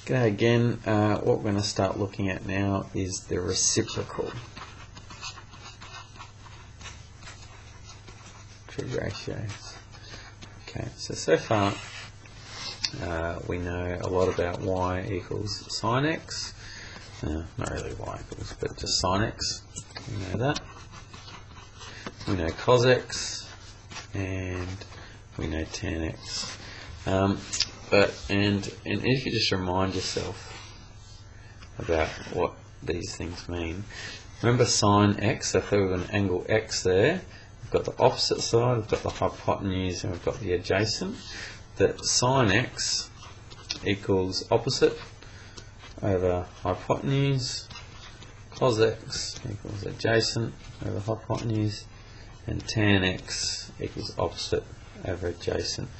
Okay, again, what we're going to start looking at now is the reciprocal trig ratios. Okay, so far we know a lot about y equals sine x. Not really y equals, but just sine x. We know that. We know cos x, and we know tan x. And if you just remind yourself about what these things mean, remember sine x. So if we've got an angle x there, we've got the opposite side, we've got the hypotenuse, and we've got the adjacent. That sine x equals opposite over hypotenuse, cos x equals adjacent over hypotenuse, and tan x equals opposite over adjacent.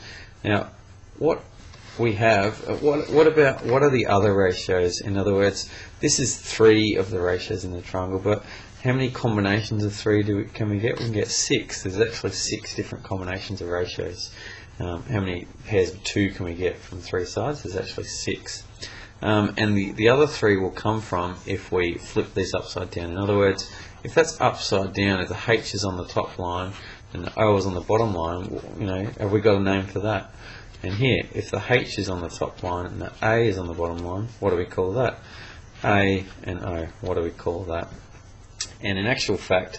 Now, what we have, what are the other ratios? In other words, this is 3 of the ratios in the triangle, but how many combinations of 3 can we get? We can get 6. There's actually 6 different combinations of ratios. How many pairs of 2 can we get from 3 sides? There's actually 6. And the other 3 will come from if we flip these upside down. In other words, if that's upside down, if the h is on the top line and the o is on the bottom line, have we got a name for that? And here, if the h is on the top line and the a is on the bottom line, what do we call that? A and o, what do we call that? And in actual fact,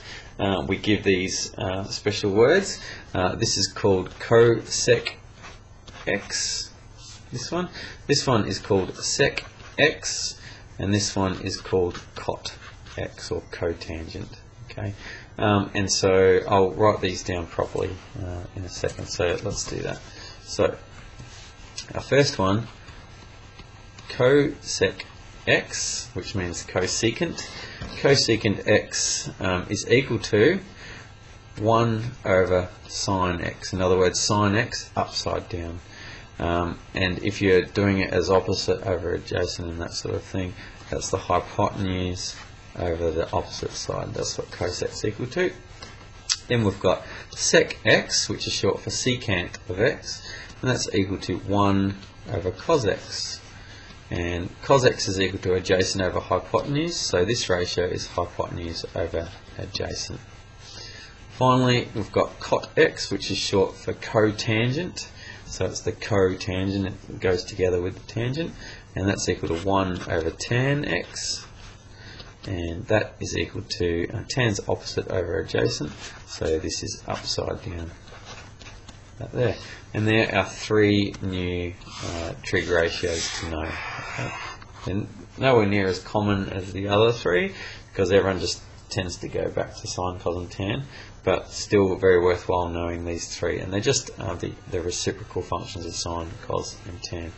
we give these special words. This is called cosec x. This one is called sec x, and this one is called cot x, or cotangent. Okay, and so I'll write these down properly in a second. So let's do that. So our first one, cosec x, which means cosecant. Cosecant x is equal to 1 over sine x. In other words, sine x upside down. And if you're doing it as opposite over adjacent and that sort of thing, that's the hypotenuse over the opposite side. That's what cosec is equal to. Then we've got sec x, which is short for secant of x, and that's equal to 1 over cos x. And cos x is equal to adjacent over hypotenuse, so this ratio is hypotenuse over adjacent. Finally, we've got cot x, which is short for cotangent, so it's the cotangent, it goes together with the tangent, and that's equal to 1 over tan x, and that is equal to, tan's opposite over adjacent, so this is upside down. There. And there are 3 new trig ratios to know. Okay. And nowhere near as common as the other 3, because everyone just tends to go back to sine, cos and tan, but still very worthwhile knowing these 3, and they're just the reciprocal functions of sine, cos and tan.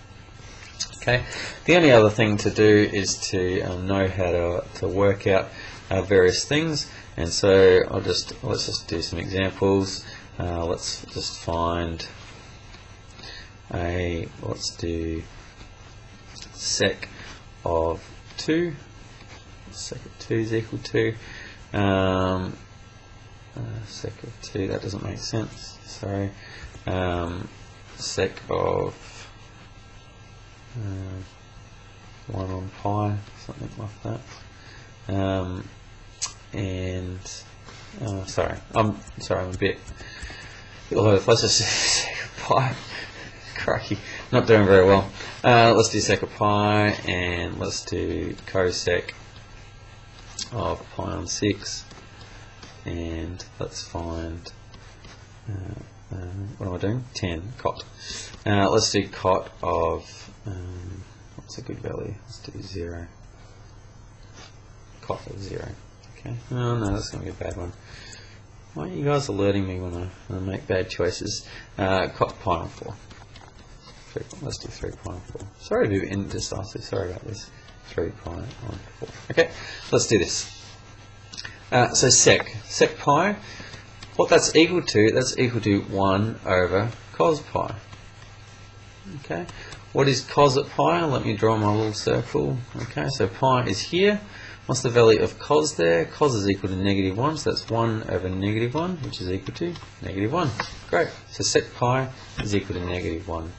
Okay. The only other thing to do is to know how to work out various things, and so let's just do some examples. Let's just find let's do sec of 2. Sec of 2 is equal to sec of 2, that doesn't make sense, sorry. Sec of 1 on pi, something like that. I'm a bit all over the place. Sec of pi, crikey, not doing very well. Let's do sec of pi, and let's do cosec of pi on 6, and let's find what am I doing? 10, cot. Let's do cot of what's a good value? Let's do 0. Cot of 0. Okay. Oh no, that's going to be a bad one. Why are you guys alerting me when I make bad choices? Cot pi on 4. Let's do 3 pi on 4. Sorry to be indecisive, sorry about this. 3 pi on 4. Okay, let's do this. So sec pi, what that's equal to 1 over cos pi. Okay, what is cos at pi? Let me draw my little circle. Okay, so pi is here. What's the value of cos there? Cos is equal to -1, so that's 1 over -1, which is equal to -1. Great. So sec pi is equal to -1.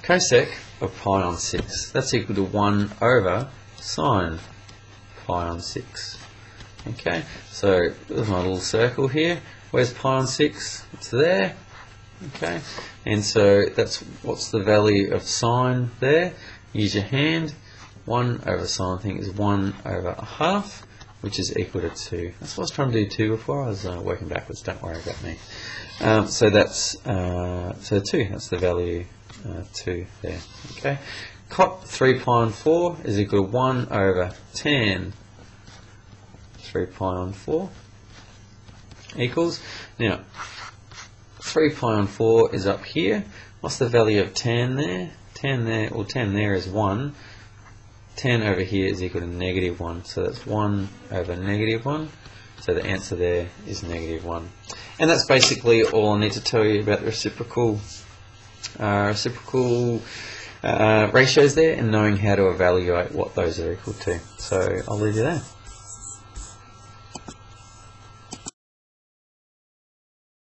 Cosec of pi on 6. That's equal to 1 over sine pi on 6. Okay, so there's my little circle here. Where's pi on 6? It's there. Okay, and so that's what's the value of sine there. Use your hand. 1 over sine thing is 1 over a half, which is equal to 2. That's what I was trying to do 2 before. I was working backwards. Don't worry about me. So that's so 2. That's the value 2 there. Okay. Cot 3 pi on 4 is equal to 1 over tan 3 pi on 4 equals, now 3 pi on 4 is up here. What's the value of tan there? Tan there is 1. Tan over here is equal to negative 1. So that's 1 over negative 1. So the answer there is negative 1. And that's basically all I need to tell you about the reciprocal ratios there, and knowing how to evaluate what those are equal to. So I'll leave you there.